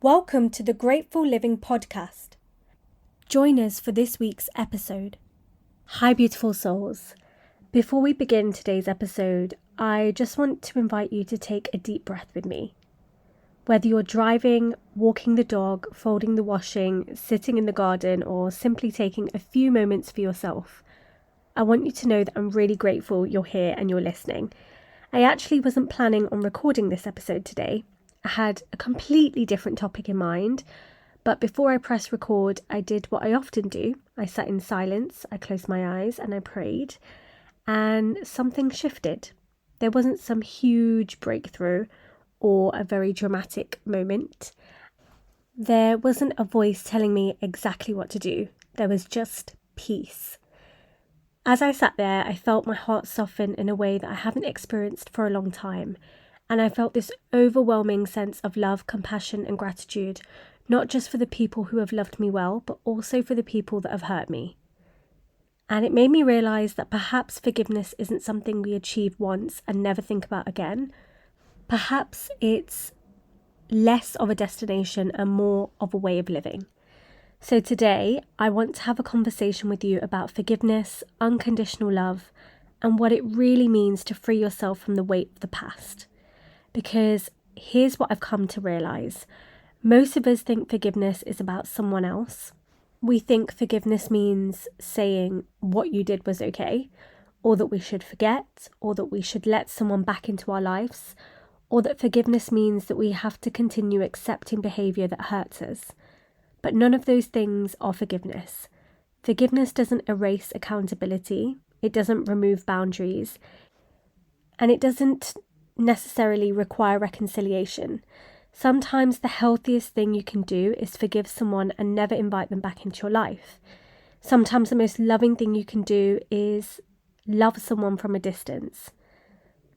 Welcome to the Grateful Living Podcast. Join us for this week's episode. Hi, beautiful souls. Before we begin today's episode, I just want to invite you to take a deep breath with me. Whether you're driving, walking the dog, folding the washing, sitting in the garden, or simply taking a few moments for yourself, I want you to know that I'm really grateful you're here and you're listening. I actually wasn't planning on recording this episode today. I had a completely different topic in mind, but before I pressed record, I did what I often do. I sat in silence, I closed my eyes and I prayed, and something shifted. There wasn't some huge breakthrough or a very dramatic moment. There wasn't a voice telling me exactly what to do. There was just peace. As I sat there, I felt my heart soften in a way that I haven't experienced for a long time. And I felt this overwhelming sense of love, compassion and gratitude, not just for the people who have loved me well, but also for the people that have hurt me. And it made me realise that perhaps forgiveness isn't something we achieve once and never think about again. Perhaps it's less of a destination and more of a way of living. So today, I want to have a conversation with you about forgiveness, unconditional love, and what it really means to free yourself from the weight of the past. Because here's what I've come to realise. Most of us think forgiveness is about someone else. We think forgiveness means saying what you did was okay, or that we should forget, or that we should let someone back into our lives, or that forgiveness means that we have to continue accepting behaviour that hurts us. But none of those things are forgiveness. Forgiveness doesn't erase accountability, it doesn't remove boundaries, and it doesn't necessarily require reconciliation. Sometimes the healthiest thing you can do is forgive someone and never invite them back into your life. Sometimes the most loving thing you can do is love someone from a distance.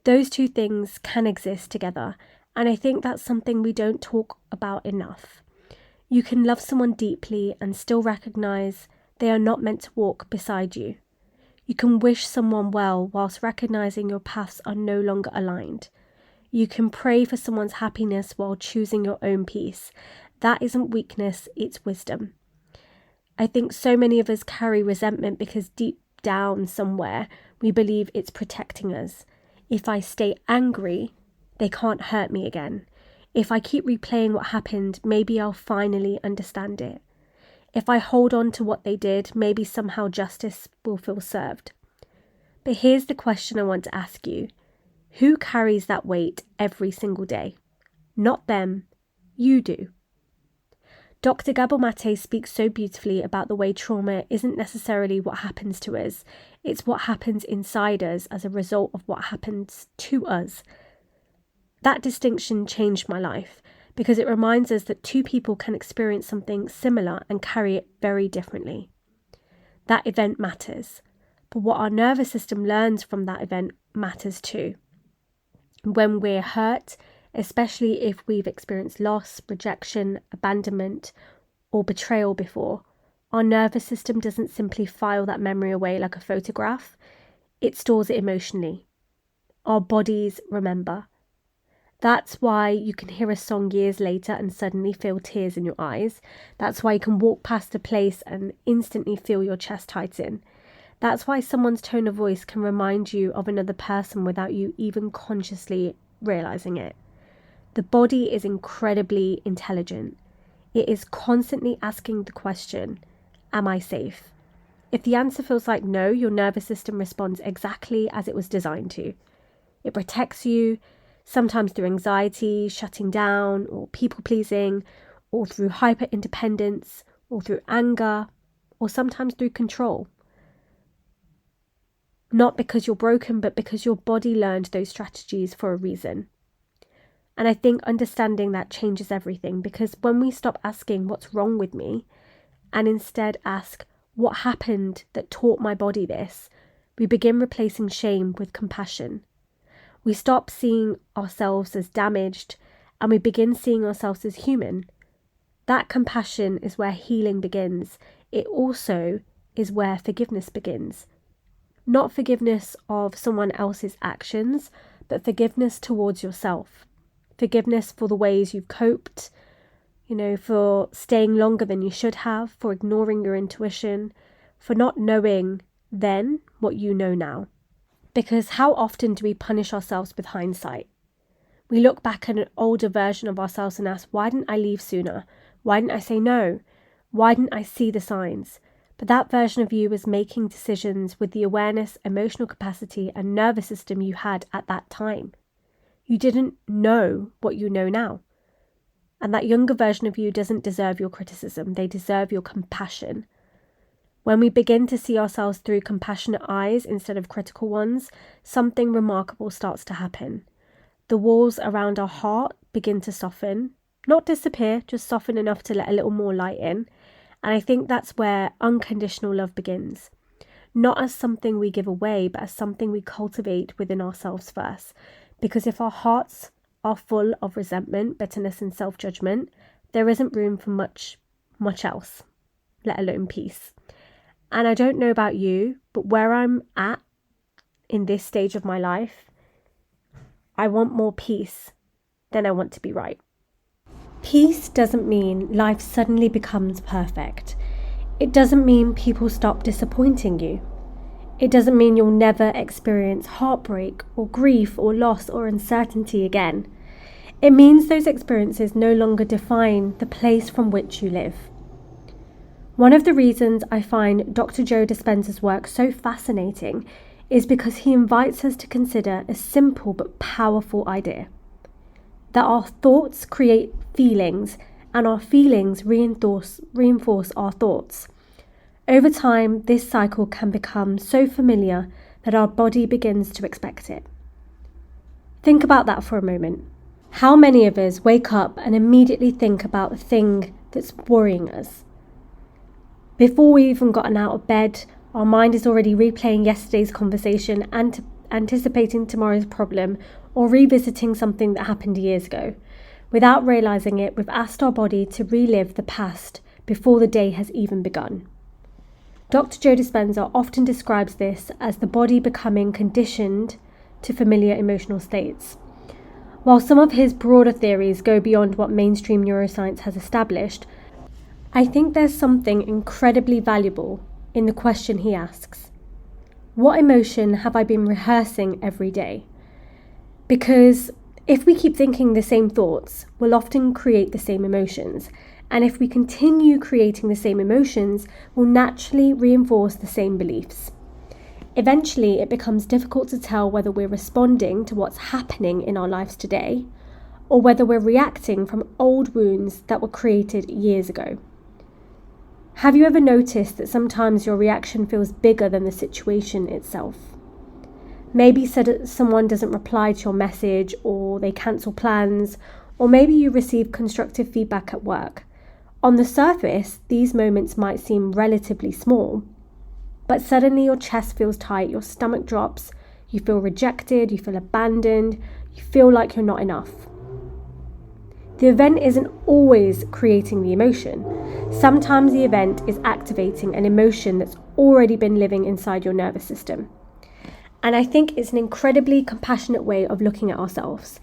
Those two things can exist together, and I think that's something we don't talk about enough. You can love someone deeply and still recognise they are not meant to walk beside you. You can wish someone well whilst recognising your paths are no longer aligned. You can pray for someone's happiness while choosing your own peace. That isn't weakness, it's wisdom. I think so many of us carry resentment because deep down somewhere we believe it's protecting us. If I stay angry, they can't hurt me again. If I keep replaying what happened, maybe I'll finally understand it. If I hold on to what they did, maybe somehow justice will feel served. But here's the question I want to ask you. Who carries that weight every single day? Not them, you do. Dr. Gabor Maté speaks so beautifully about the way trauma isn't necessarily what happens to us, it's what happens inside us as a result of what happens to us. That distinction changed my life because it reminds us that two people can experience something similar and carry it very differently. That event matters, but what our nervous system learns from that event matters too. When we're hurt, especially if we've experienced loss, rejection, abandonment, or betrayal before, our nervous system doesn't simply file that memory away like a photograph, it stores it emotionally. Our bodies remember. That's why you can hear a song years later and suddenly feel tears in your eyes. That's why you can walk past a place and instantly feel your chest tighten. That's why someone's tone of voice can remind you of another person without you even consciously realising it. The body is incredibly intelligent. It is constantly asking the question, am I safe? If the answer feels like no, your nervous system responds exactly as it was designed to. It protects you, sometimes through anxiety, shutting down, or people-pleasing, or through hyper-independence, or through anger, or sometimes through control. Not because you're broken, but because your body learned those strategies for a reason. And I think understanding that changes everything, because when we stop asking what's wrong with me, and instead ask what happened that taught my body this, we begin replacing shame with compassion. We stop seeing ourselves as damaged and we begin seeing ourselves as human. That compassion is where healing begins. It also is where forgiveness begins. Not forgiveness of someone else's actions, but forgiveness towards yourself. Forgiveness for the ways you've coped, for staying longer than you should have, for ignoring your intuition, for not knowing then what you know now. Because how often do we punish ourselves with hindsight? We look back at an older version of ourselves and ask, why didn't I leave sooner? Why didn't I say no? Why didn't I see the signs? But that version of you was making decisions with the awareness, emotional capacity, and nervous system you had at that time. You didn't know what you know now. And that younger version of you doesn't deserve your criticism. They deserve your compassion. When we begin to see ourselves through compassionate eyes instead of critical ones, something remarkable starts to happen. The walls around our heart begin to soften, not disappear, just soften enough to let a little more light in. And I think that's where unconditional love begins. Not as something we give away, but as something we cultivate within ourselves first. Because if our hearts are full of resentment, bitterness, and self-judgment, there isn't room for much else, let alone peace. And I don't know about you, but where I'm at in this stage of my life, I want more peace than I want to be right. Peace doesn't mean life suddenly becomes perfect. It doesn't mean people stop disappointing you. It doesn't mean you'll never experience heartbreak or grief or loss or uncertainty again. It means those experiences no longer define the place from which you live. One of the reasons I find Dr. Joe Dispenza's work so fascinating is because he invites us to consider a simple but powerful idea. That our thoughts create feelings and our feelings reinforce our thoughts. Over time, this cycle can become so familiar that our body begins to expect it. Think about that for a moment. How many of us wake up and immediately think about a thing that's worrying us? Before we've even gotten out of bed, our mind is already replaying yesterday's conversation and anticipating tomorrow's problem or revisiting something that happened years ago. Without realizing it, we've asked our body to relive the past before the day has even begun. Dr. Joe Dispenza often describes this as the body becoming conditioned to familiar emotional states. While some of his broader theories go beyond what mainstream neuroscience has established, I think there's something incredibly valuable in the question he asks. What emotion have I been rehearsing every day? Because if we keep thinking the same thoughts, we'll often create the same emotions. And if we continue creating the same emotions, we'll naturally reinforce the same beliefs. Eventually, it becomes difficult to tell whether we're responding to what's happening in our lives today, or whether we're reacting from old wounds that were created years ago. Have you ever noticed that sometimes your reaction feels bigger than the situation itself? Maybe someone doesn't reply to your message, or they cancel plans, or maybe you receive constructive feedback at work. On the surface, these moments might seem relatively small, but suddenly your chest feels tight, your stomach drops, you feel rejected, you feel abandoned, you feel like you're not enough. The event isn't always creating the emotion. Sometimes the event is activating an emotion that's already been living inside your nervous system. And I think it's an incredibly compassionate way of looking at ourselves.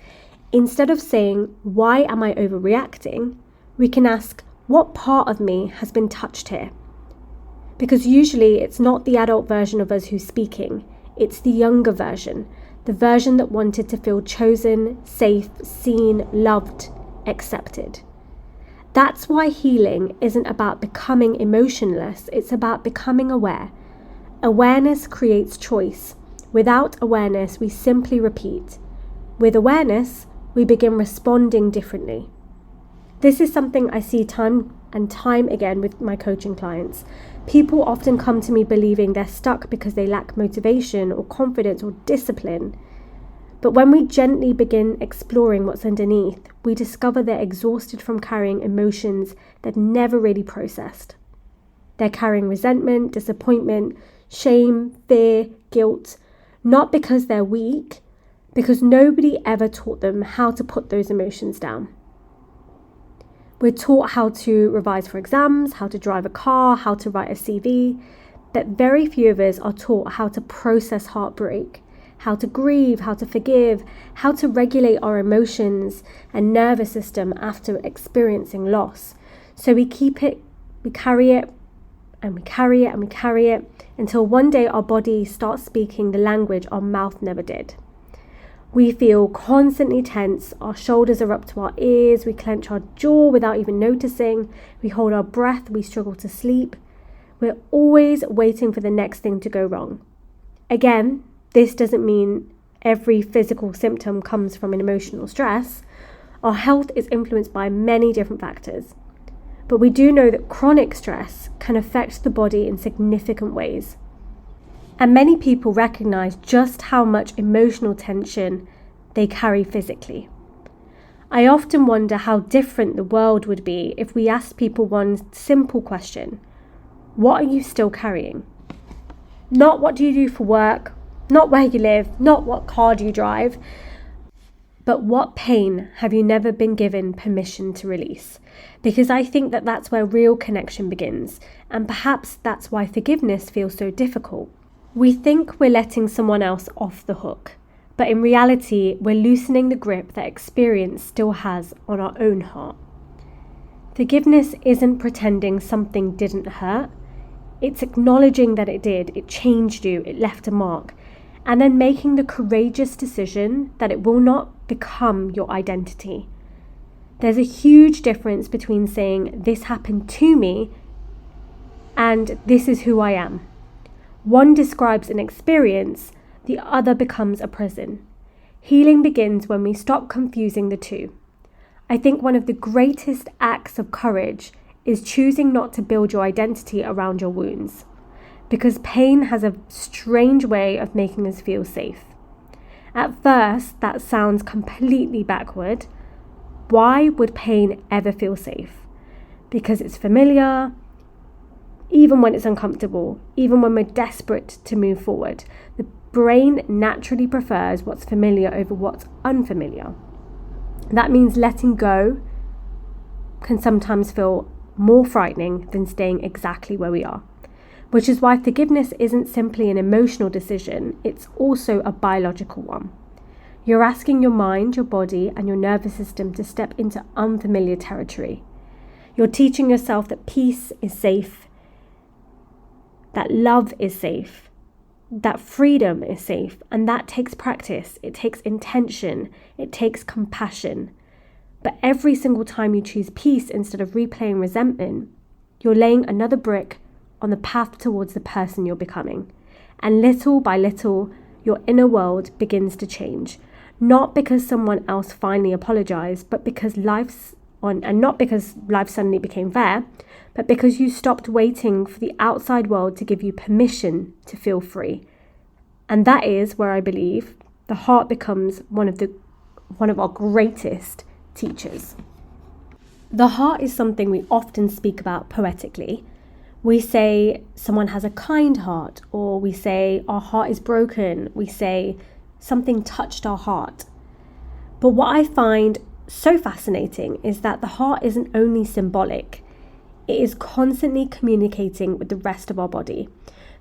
Instead of saying, why am I overreacting? We can ask, what part of me has been touched here? Because usually it's not the adult version of us who's speaking. It's the younger version, the version that wanted to feel chosen, safe, seen, loved, accepted. That's why healing isn't about becoming emotionless, it's about becoming aware. Awareness creates choice. Without awareness, we simply repeat. With awareness, we begin responding differently. This is something I see time and time again with my coaching clients. People often come to me believing they're stuck because they lack motivation or confidence or discipline. But when we gently begin exploring what's underneath, we discover they're exhausted from carrying emotions they've never really processed. They're carrying resentment, disappointment, shame, fear, guilt, not because they're weak, because nobody ever taught them how to put those emotions down. We're taught how to revise for exams, how to drive a car, how to write a CV, but very few of us are taught how to process heartbreak, how to grieve, how to forgive, how to regulate our emotions and nervous system after experiencing loss. So we carry it, and we carry it, and we carry it until one day our body starts speaking the language our mouth never did. We feel constantly tense, our shoulders are up to our ears, we clench our jaw without even noticing, we hold our breath, we struggle to sleep. We're always waiting for the next thing to go wrong. Again, this doesn't mean every physical symptom comes from an emotional stress. Our health is influenced by many different factors. But we do know that chronic stress can affect the body in significant ways. And many people recognize just how much emotional tension they carry physically. I often wonder how different the world would be if we asked people one simple question. What are you still carrying? Not what do you do for work, not where you live, not what car do you drive, but what pain have you never been given permission to release? Because I think that that's where real connection begins, and perhaps that's why forgiveness feels so difficult. We think we're letting someone else off the hook, but in reality, we're loosening the grip that experience still has on our own heart. Forgiveness isn't pretending something didn't hurt. It's acknowledging that it did, it changed you, it left a mark, and then making the courageous decision that it will not become your identity. There's a huge difference between saying, this happened to me, and this is who I am. One describes an experience, the other becomes a prison. Healing begins when we stop confusing the two. I think one of the greatest acts of courage is choosing not to build your identity around your wounds, because pain has a strange way of making us feel safe. At first, that sounds completely backward. Why would pain ever feel safe? Because it's familiar, even when it's uncomfortable, even when we're desperate to move forward. The brain naturally prefers what's familiar over what's unfamiliar. That means letting go can sometimes feel more frightening than staying exactly where we are. Which is why forgiveness isn't simply an emotional decision, it's also a biological one. You're asking your mind, your body, and your nervous system to step into unfamiliar territory. You're teaching yourself that peace is safe, that love is safe, that freedom is safe, and that takes practice, it takes intention, it takes compassion. But every single time you choose peace instead of replaying resentment, you're laying another brick on the path towards the person you're becoming. And little by little, your inner world begins to change. Not because someone else finally apologized, but because not because life suddenly became fair, but because you stopped waiting for the outside world to give you permission to feel free. And that is where I believe the heart becomes one of our greatest teachers. The heart is something we often speak about poetically. We say someone has a kind heart, or we say our heart is broken. We say something touched our heart. But what I find so fascinating is that the heart isn't only symbolic, it is constantly communicating with the rest of our body.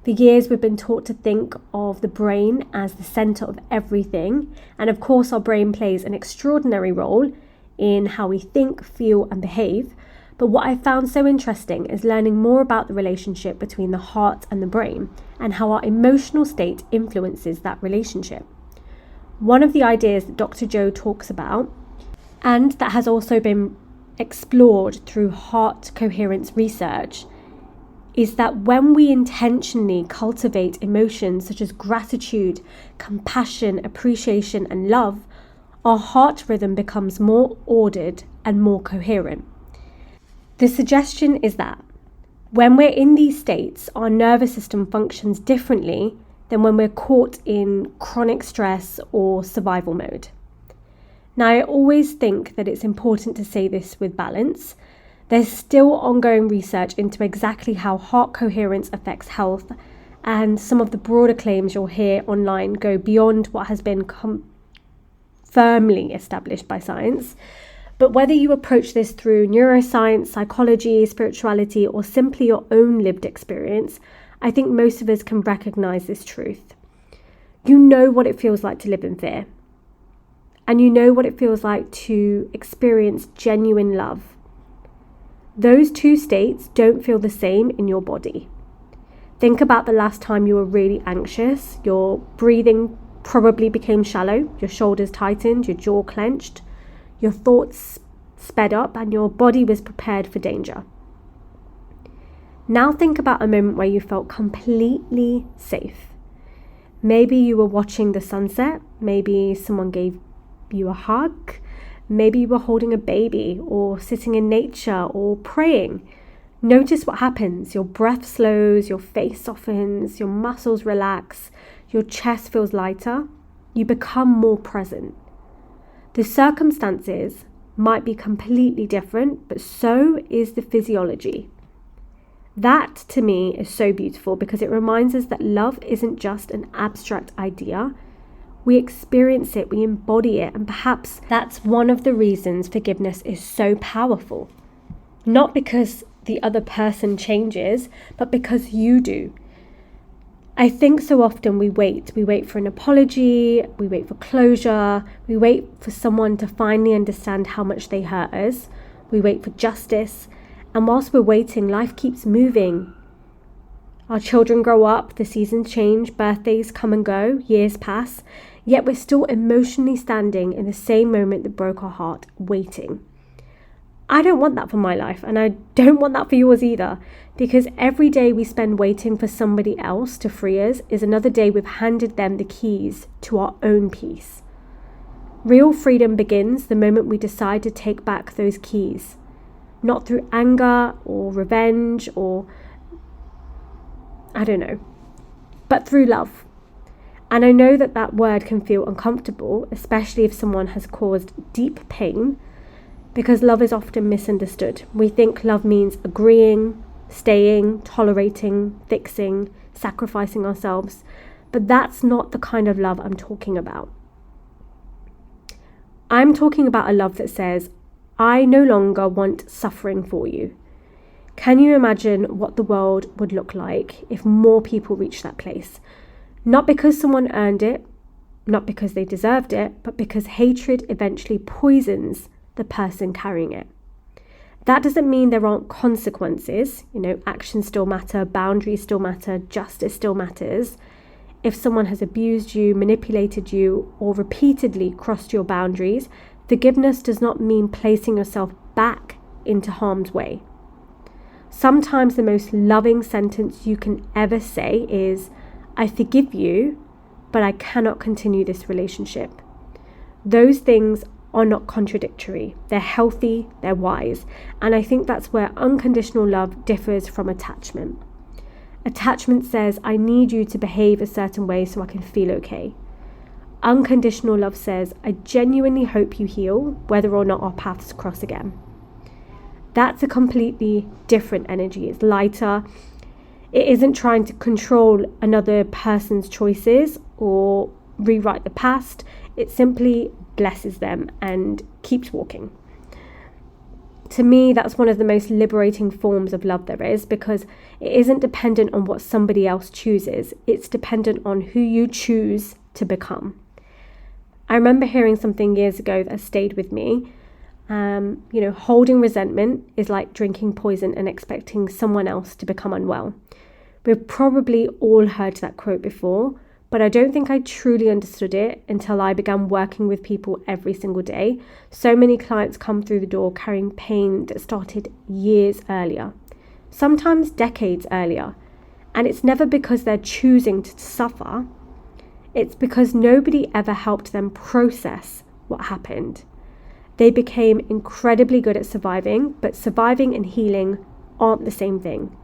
For years, we've been taught to think of the brain as the center of everything. And of course, our brain plays an extraordinary role in how we think, feel, and behave. But what I found so interesting is learning more about the relationship between the heart and the brain and how our emotional state influences that relationship. One of the ideas that Dr. Joe talks about, and that has also been explored through heart coherence research, is that when we intentionally cultivate emotions such as gratitude, compassion, appreciation, and love, our heart rhythm becomes more ordered and more coherent. The suggestion is that when we're in these states, our nervous system functions differently than when we're caught in chronic stress or survival mode. Now, I always think that it's important to say this with balance. There's still ongoing research into exactly how heart coherence affects health, and some of the broader claims you'll hear online go beyond what has been firmly established by science. But whether you approach this through neuroscience, psychology, spirituality, or simply your own lived experience, I think most of us can recognize this truth. You know what it feels like to live in fear. And you know what it feels like to experience genuine love. Those two states don't feel the same in your body. Think about the last time you were really anxious. Your breathing probably became shallow, your shoulders tightened, your jaw clenched, your thoughts sped up, and your body was prepared for danger. Now think about a moment where you felt completely safe. Maybe you were watching the sunset, maybe someone gave you a hug, maybe you were holding a baby or sitting in nature or praying. Notice what happens. Your breath slows, your face softens, your muscles relax, your chest feels lighter. You become more present. The circumstances might be completely different, but so is the physiology. That, to me, is so beautiful because it reminds us that love isn't just an abstract idea. We experience it, we embody it, and perhaps that's one of the reasons forgiveness is so powerful. Not because the other person changes, but because you do. I think so often we wait for an apology, we wait for closure, we wait for someone to finally understand how much they hurt us, we wait for justice, and whilst we're waiting, life keeps moving. Our children grow up, the seasons change, birthdays come and go, years pass, yet we're still emotionally standing in the same moment that broke our heart, waiting. I don't want that for my life, and I don't want that for yours either, because every day we spend waiting for somebody else to free us is another day we've handed them the keys to our own peace. Real freedom begins the moment we decide to take back those keys, not through anger or revenge or, but through love. And I know that word can feel uncomfortable, especially if someone has caused deep pain, because love is often misunderstood. We think love means agreeing, staying, tolerating, fixing, sacrificing ourselves, but that's not the kind of love I'm talking about. I'm talking about a love that says, I no longer want suffering for you. Can you imagine what the world would look like if more people reached that place? Not because someone earned it, not because they deserved it, but because hatred eventually poisons the person carrying it. That doesn't mean there aren't consequences. Actions still matter, boundaries still matter, justice still matters. If someone has abused you, manipulated you, or repeatedly crossed your boundaries, forgiveness does not mean placing yourself back into harm's way. Sometimes the most loving sentence you can ever say is, I forgive you, but I cannot continue this relationship. Those things are not contradictory. They're healthy, they're wise. And I think that's where unconditional love differs from attachment. Attachment says, I need you to behave a certain way so I can feel okay. Unconditional love says, I genuinely hope you heal, whether or not our paths cross again. That's a completely different energy. It's lighter. It isn't trying to control another person's choices or rewrite the past. It simply blesses them and keeps walking. To me, that's one of the most liberating forms of love there is, because it isn't dependent on what somebody else chooses. It's dependent on who you choose to become. I remember hearing something years ago that stayed with me. Holding resentment is like drinking poison and expecting someone else to become unwell. We've probably all heard that quote before, but I don't think I truly understood it until I began working with people every single day. So many clients come through the door carrying pain that started years earlier, sometimes decades earlier. And it's never because they're choosing to suffer. It's because nobody ever helped them process what happened. They became incredibly good at surviving, but surviving and healing aren't the same thing.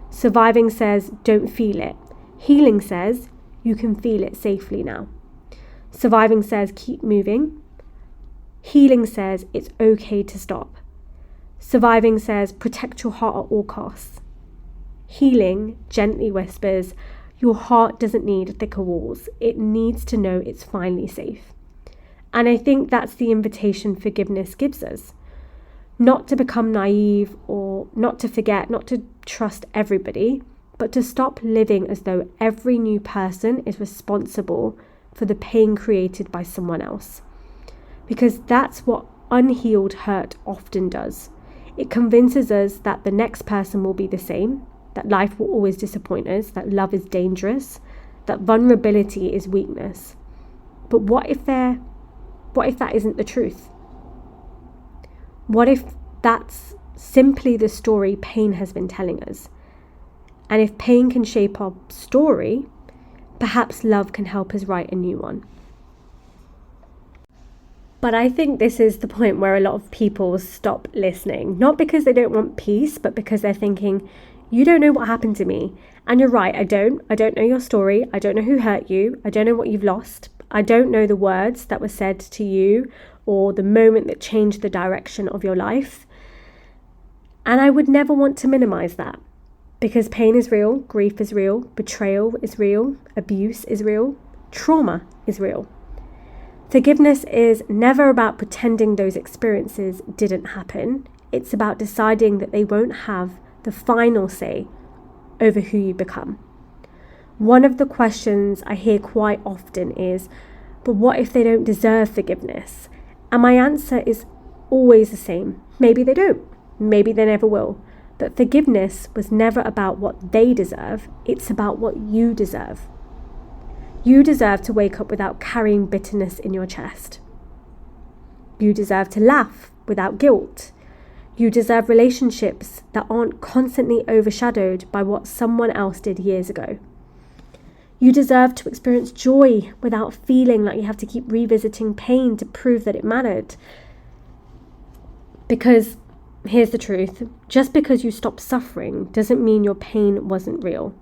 Surviving says, don't feel it. Healing says, you can feel it safely now. Surviving says, keep moving. Healing says, it's okay to stop. Surviving says, protect your heart at all costs. Healing gently whispers, your heart doesn't need thicker walls. It needs to know it's finally safe. And I think that's the invitation forgiveness gives us. Not to become naive or not to forget, not to trust everybody, but to stop living as though every new person is responsible for the pain created by someone else. Because that's what unhealed hurt often does. It convinces us that the next person will be the same, that life will always disappoint us, that love is dangerous, that vulnerability is weakness. But what if that isn't the truth? What if that's simply the story pain has been telling us? And if pain can shape our story, perhaps love can help us write a new one. But I think this is the point where a lot of people stop listening, not because they don't want peace, but because they're thinking, you don't know what happened to me. And you're right, I don't know your story. I don't know who hurt you. I don't know what you've lost. I don't know the words that were said to you or the moment that changed the direction of your life. And I would never want to minimize that, because pain is real, grief is real, betrayal is real, abuse is real, trauma is real. Forgiveness is never about pretending those experiences didn't happen. It's about deciding that they won't have the final say over who you become. One of the questions I hear quite often is, but what if they don't deserve forgiveness? And my answer is always the same. Maybe they don't. Maybe they never will. But forgiveness was never about what they deserve. It's about what you deserve. You deserve to wake up without carrying bitterness in your chest. You deserve to laugh without guilt. You deserve relationships that aren't constantly overshadowed by what someone else did years ago. You deserve to experience joy without feeling like you have to keep revisiting pain to prove that it mattered. Because here's the truth, just because you stop suffering doesn't mean your pain wasn't real.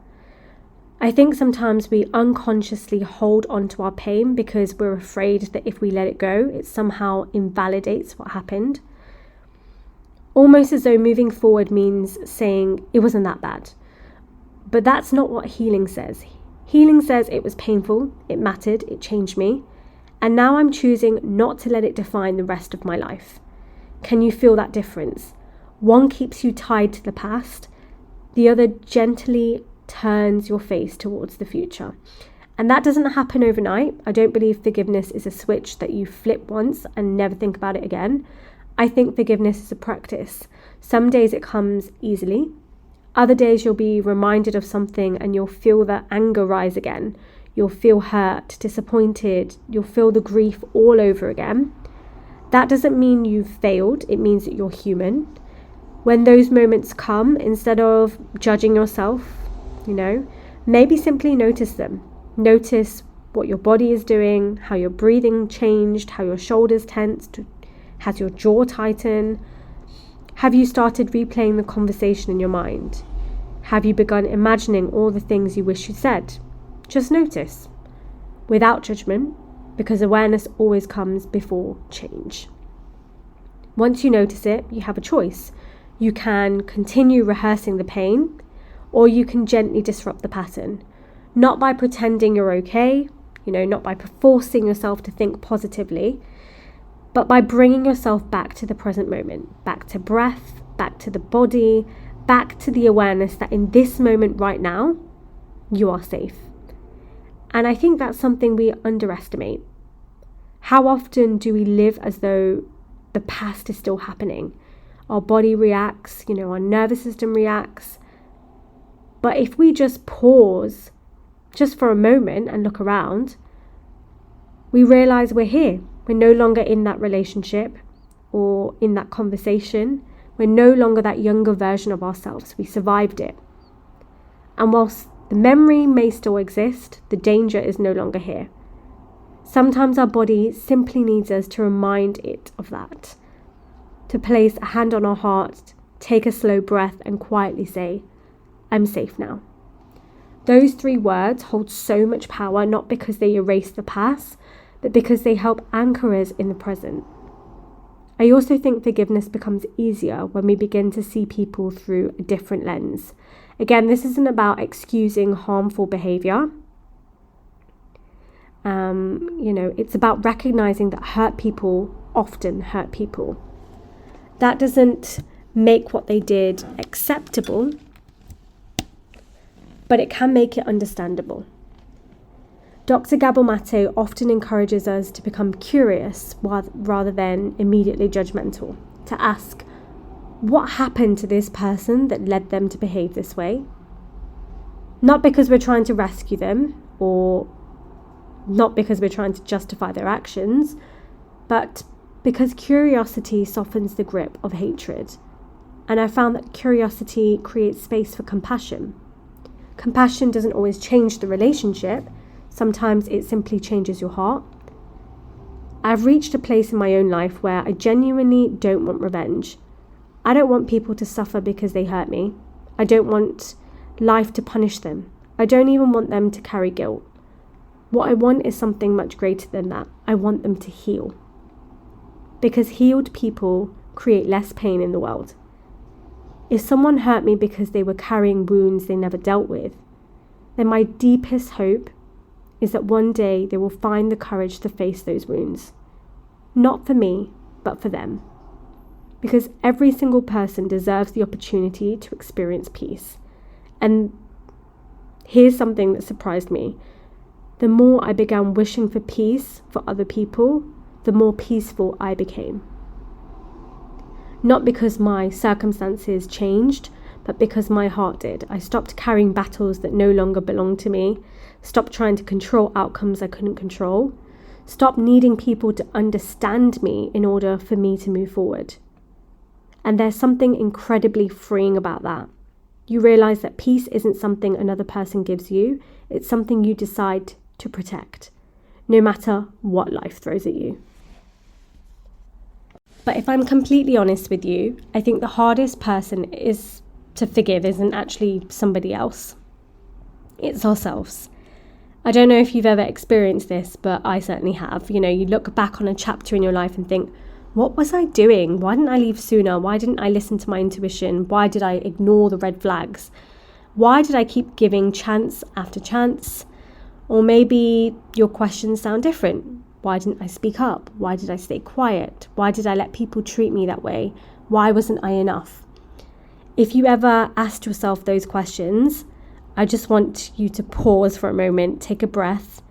I think sometimes we unconsciously hold on to our pain because we're afraid that if we let it go, it somehow invalidates what happened. Almost as though moving forward means saying it wasn't that bad. But that's not what healing says. Healing says it was painful, it mattered, it changed me, and now I'm choosing not to let it define the rest of my life. Can you feel that difference? One keeps you tied to the past, the other gently turns your face towards the future. And that doesn't happen overnight. I don't believe forgiveness is a switch that you flip once and never think about it again. I think forgiveness is a practice. Some days it comes easily. Other days you'll be reminded of something and you'll feel the anger rise again. You'll feel hurt, disappointed. You'll feel the grief all over again. That doesn't mean you've failed. It means that you're human. When those moments come, instead of judging yourself, maybe simply notice them. Notice what your body is doing, how your breathing changed, how your shoulders tensed, has your jaw tightened. Have you started replaying the conversation in your mind? Have you begun imagining all the things you wish you said? Just notice, without judgment, because awareness always comes before change. Once you notice it, you have a choice. You can continue rehearsing the pain, or you can gently disrupt the pattern. Not by pretending you're okay, not by forcing yourself to think positively, but by bringing yourself back to the present moment, back to breath, back to the body, back to the awareness that in this moment right now, you are safe. And I think that's something we underestimate. How often do we live as though the past is still happening? Our body reacts, our nervous system reacts. But if we just pause, just for a moment and look around, we realize we're here. We're no longer in that relationship or in that conversation. We're no longer that younger version of ourselves. We survived it. And whilst the memory may still exist, the danger is no longer here. Sometimes our body simply needs us to remind it of that, to place a hand on our heart, take a slow breath and quietly say, I'm safe now. Those 3 words hold so much power, not because they erase the past, but because they help anchor us in the present. I also think forgiveness becomes easier when we begin to see people through a different lens. Again, this isn't about excusing harmful behaviour. It's about recognizing that hurt people often hurt people. That doesn't make what they did acceptable, but it can make it understandable. Dr. Gabor Maté often encourages us to become curious rather than immediately judgmental, to ask, what happened to this person that led them to behave this way? Not because we're trying to rescue them, or not because we're trying to justify their actions, but because curiosity softens the grip of hatred. And I found that curiosity creates space for compassion. Compassion doesn't always change the relationship. Sometimes it simply changes your heart. I've reached a place in my own life where I genuinely don't want revenge. I don't want people to suffer because they hurt me. I don't want life to punish them. I don't even want them to carry guilt. What I want is something much greater than that. I want them to heal. Because healed people create less pain in the world. If someone hurt me because they were carrying wounds they never dealt with, then my deepest hope is that one day they will find the courage to face those wounds. Not for me, but for them. Because every single person deserves the opportunity to experience peace. And here's something that surprised me. The more I began wishing for peace for other people, the more peaceful I became. Not because my circumstances changed, but because my heart did. I stopped carrying battles that no longer belonged to me, stopped trying to control outcomes I couldn't control, stopped needing people to understand me in order for me to move forward. And there's something incredibly freeing about that. You realize that peace isn't something another person gives you, it's something you decide to protect, no matter what life throws at you. But if I'm completely honest with you, I think the hardest person is to forgive isn't actually somebody else. It's ourselves. I don't know if you've ever experienced this, but I certainly have. You look back on a chapter in your life and think, what was I doing? Why didn't I leave sooner? Why didn't I listen to my intuition? Why did I ignore the red flags? Why did I keep giving chance after chance? Or maybe your questions sound different. Why didn't I speak up? Why did I stay quiet? Why did I let people treat me that way? Why wasn't I enough? If you ever asked yourself those questions, I just want you to pause for a moment, take a breath,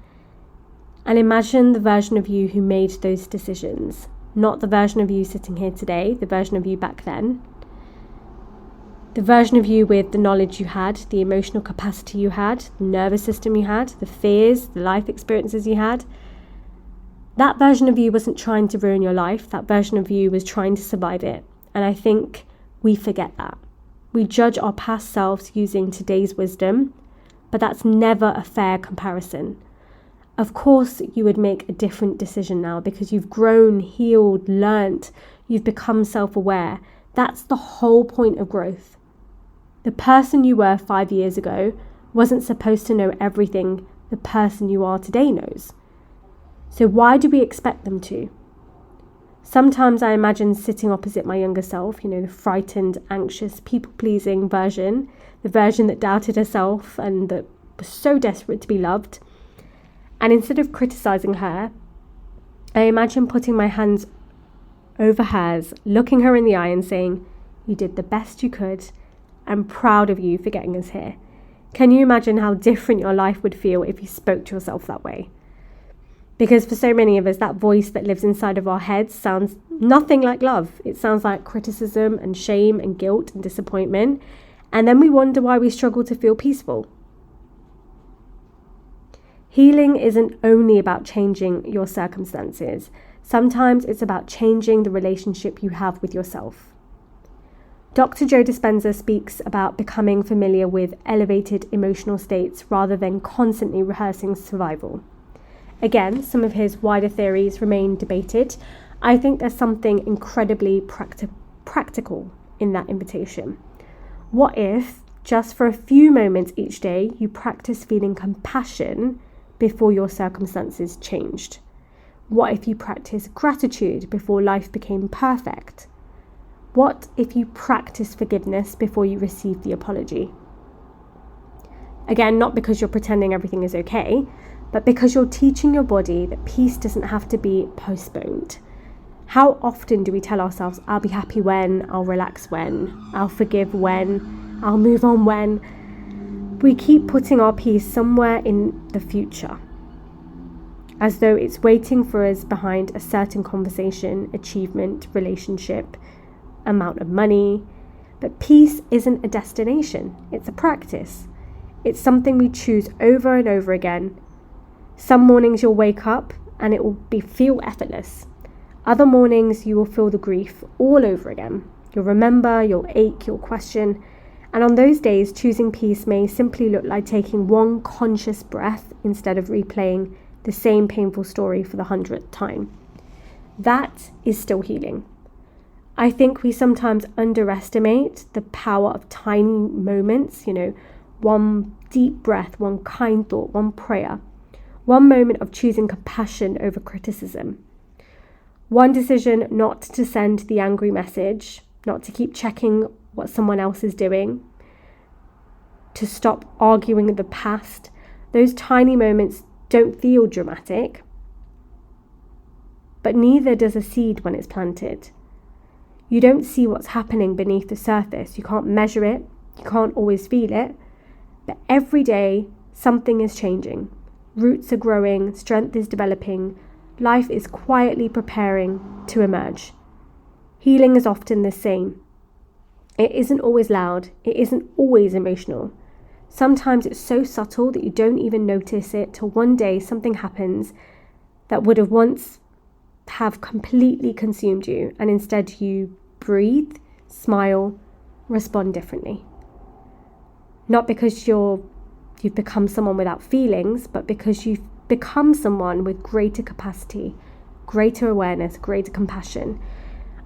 and imagine the version of you who made those decisions. Not the version of you sitting here today, the version of you back then. The version of you with the knowledge you had, the emotional capacity you had, the nervous system you had, the fears, the life experiences you had. That version of you wasn't trying to ruin your life. That version of you was trying to survive it. And I think we forget that. We judge our past selves using today's wisdom, but that's never a fair comparison. Of course, you would make a different decision now because you've grown, healed, learnt, you've become self-aware. That's the whole point of growth. The person you were 5 years ago wasn't supposed to know everything the person you are today knows. So why do we expect them to? Sometimes I imagine sitting opposite my younger self, the frightened, anxious, people-pleasing version, the version that doubted herself and that was so desperate to be loved. And instead of criticizing her, I imagine putting my hands over hers, looking her in the eye and saying, "You did the best you could. I'm proud of you for getting us here." Can you imagine how different your life would feel if you spoke to yourself that way? Because for so many of us, that voice that lives inside of our heads sounds nothing like love. It sounds like criticism and shame and guilt and disappointment. And then we wonder why we struggle to feel peaceful. Healing isn't only about changing your circumstances. Sometimes it's about changing the relationship you have with yourself. Dr. Joe Dispenza speaks about becoming familiar with elevated emotional states rather than constantly rehearsing survival. Again, some of his wider theories remain debated. I think there's something incredibly practical in that invitation. What if, just for a few moments each day, you practice feeling compassion before your circumstances changed? What if you practice gratitude before life became perfect? What if you practice forgiveness before you receive the apology? Again, not because you're pretending everything is okay, but because you're teaching your body that peace doesn't have to be postponed. How often do we tell ourselves, I'll be happy when, I'll relax when, I'll forgive when, I'll move on when? We keep putting our peace somewhere in the future. as though it's waiting for us behind a certain conversation, achievement, relationship, amount of money. But peace isn't a destination, it's a practice. It's something we choose over and over again. Some mornings you'll wake up and it will feel effortless. Other mornings you will feel the grief all over again. You'll remember, you'll ache, you'll question. And on those days, choosing peace may simply look like taking one conscious breath instead of replaying the same painful story for the 100th time. That is still healing. I think we sometimes underestimate the power of tiny moments, one deep breath, one kind thought, one prayer, one moment of choosing compassion over criticism, one decision not to send the angry message, not to keep checking what someone else is doing, to stop arguing the past. Those tiny moments don't feel dramatic, but neither does a seed when it's planted. You don't see what's happening beneath the surface. You can't measure it. You can't always feel it. But every day, something is changing. Roots are growing. Strength is developing. Life is quietly preparing to emerge. Healing is often the same. It isn't always loud. It isn't always emotional. Sometimes it's so subtle that you don't even notice it till one day something happens that would have once have completely consumed you, and instead you breathe, smile, respond differently. Not because you've become someone without feelings, but because you've become someone with greater capacity, greater awareness, greater compassion.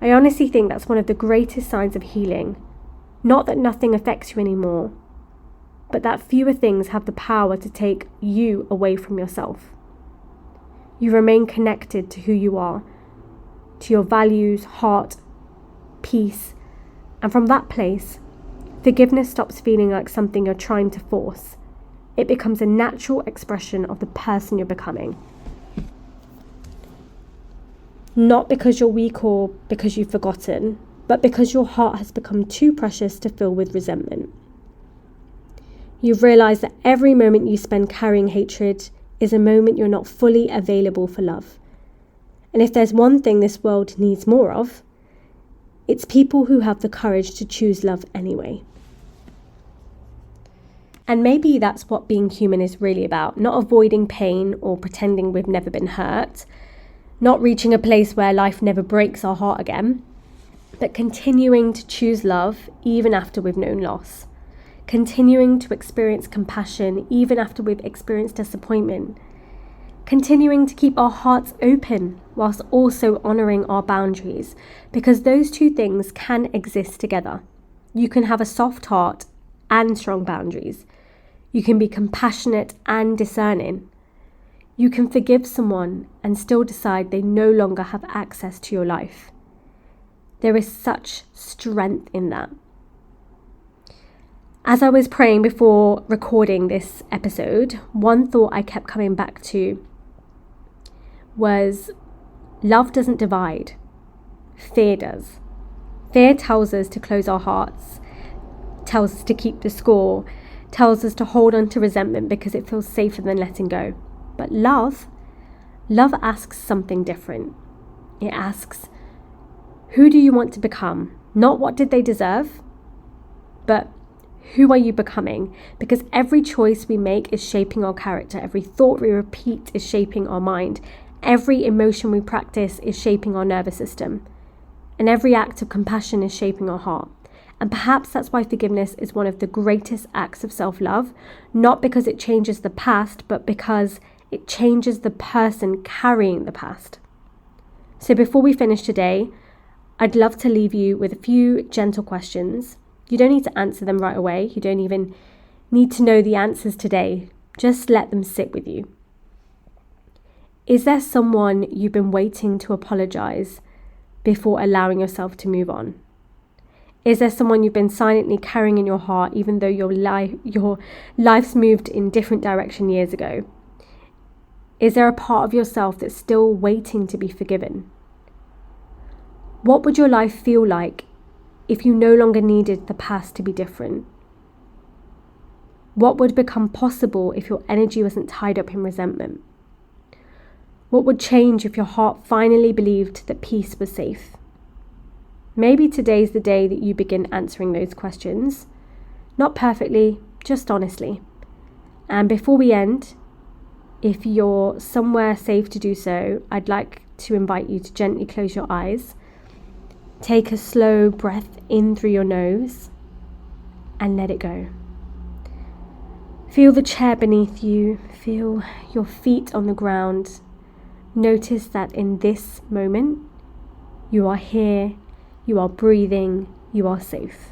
I honestly think that's one of the greatest signs of healing. Not that nothing affects you anymore, but that fewer things have the power to take you away from yourself. You remain connected to who you are, to your values, heart, peace, and from that place, forgiveness stops feeling like something you're trying to force. It becomes a natural expression of the person you're becoming. Not because you're weak or because you've forgotten, but because your heart has become too precious to fill with resentment. You've realised that every moment you spend carrying hatred is a moment you're not fully available for love. And if there's one thing this world needs more of, it's people who have the courage to choose love anyway. And maybe that's what being human is really about, not avoiding pain or pretending we've never been hurt, not reaching a place where life never breaks our heart again, but continuing to choose love even after we've known loss. Continuing to experience compassion even after we've experienced disappointment. Continuing to keep our hearts open whilst also honouring our boundaries, because those two things can exist together. You can have a soft heart and strong boundaries. You can be compassionate and discerning. You can forgive someone and still decide they no longer have access to your life. There is such strength in that. As I was praying before recording this episode, one thought I kept coming back to was, love doesn't divide, fear does. Fear tells us to close our hearts, tells us to keep the score, tells us to hold on to resentment because it feels safer than letting go. But love asks something different. It asks, who do you want to become? Not what did they deserve, but who are you becoming? Because every choice we make is shaping our character. Every thought we repeat is shaping our mind. Every emotion we practice is shaping our nervous system. And every act of compassion is shaping our heart. And perhaps that's why forgiveness is one of the greatest acts of self-love, not because it changes the past, but because it changes the person carrying the past. So before we finish today, I'd love to leave you with a few gentle questions. You don't need to answer them right away. You don't even need to know the answers today. Just let them sit with you. Is there someone you've been waiting to apologize before allowing yourself to move on? Is there someone you've been silently carrying in your heart even though your life's moved in different direction years ago? Is there a part of yourself that's still waiting to be forgiven? What would your life feel like if you no longer needed the past to be different? What would become possible if your energy wasn't tied up in resentment? What would change if your heart finally believed that peace was safe? Maybe today's the day that you begin answering those questions. Not perfectly, just honestly. And before we end, if you're somewhere safe to do so, I'd like to invite you to gently close your eyes. Take a slow breath in through your nose and let it go. Feel the chair beneath you. Feel your feet on the ground. Notice that in this moment, you are here, you are breathing, you are safe.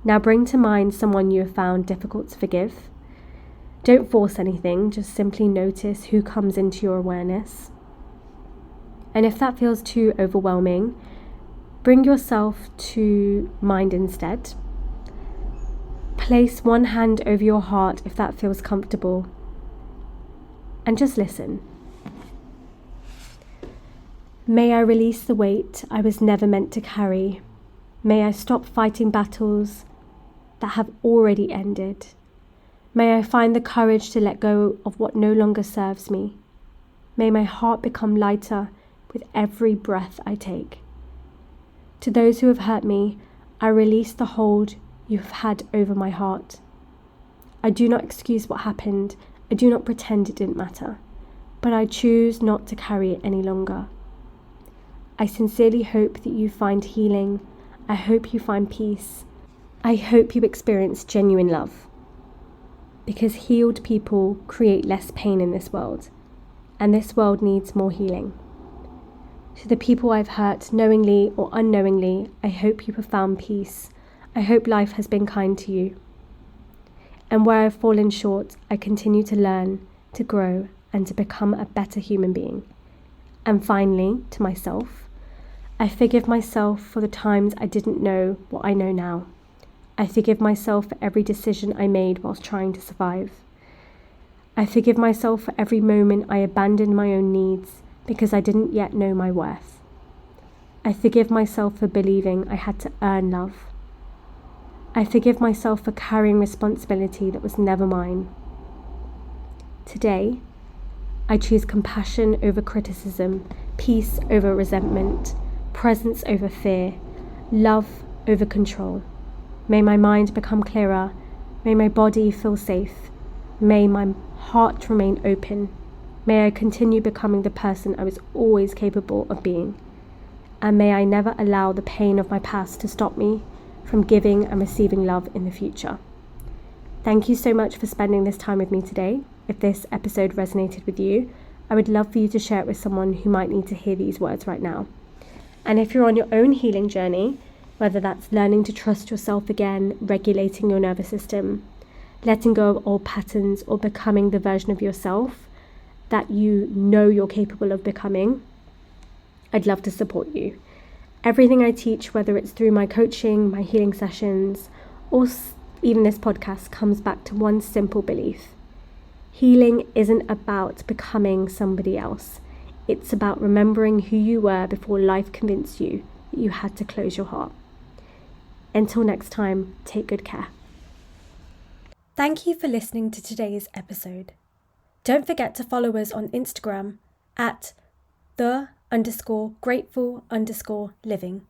Now bring to mind someone you have found difficult to forgive. Don't force anything, just simply notice who comes into your awareness. And if that feels too overwhelming, bring yourself to mind instead. Place one hand over your heart if that feels comfortable. And just listen. May I release the weight I was never meant to carry. May I stop fighting battles that have already ended. May I find the courage to let go of what no longer serves me. May my heart become lighter with every breath I take. To those who have hurt me, I release the hold you have had over my heart. I do not excuse what happened. I do not pretend it didn't matter. But I choose not to carry it any longer. I sincerely hope that you find healing. I hope you find peace. I hope you experience genuine love. Because healed people create less pain in this world. And this world needs more healing. To the people I've hurt, knowingly or unknowingly, I hope you have found peace. I hope life has been kind to you. And where I've fallen short, I continue to learn, to grow, and to become a better human being. And finally, to myself, I forgive myself for the times I didn't know what I know now. I forgive myself for every decision I made whilst trying to survive. I forgive myself for every moment I abandoned my own needs because I didn't yet know my worth. I forgive myself for believing I had to earn love. I forgive myself for carrying responsibility that was never mine. Today, I choose compassion over criticism, peace over resentment, presence over fear, love over control. May my mind become clearer. May my body feel safe. May my heart remain open. May I continue becoming the person I was always capable of being. And may I never allow the pain of my past to stop me from giving and receiving love in the future. Thank you so much for spending this time with me today. If this episode resonated with you, I would love for you to share it with someone who might need to hear these words right now. And if you're on your own healing journey, whether that's learning to trust yourself again, regulating your nervous system, letting go of old patterns, or becoming the version of yourself that you know you're capable of becoming, I'd love to support you. Everything I teach, whether it's through my coaching, my healing sessions, or even this podcast, comes back to one simple belief. Healing isn't about becoming somebody else. It's about remembering who you were before life convinced you that you had to close your heart. Until next time, take good care. Thank you for listening to today's episode. Don't forget to follow us on Instagram at _grateful_living.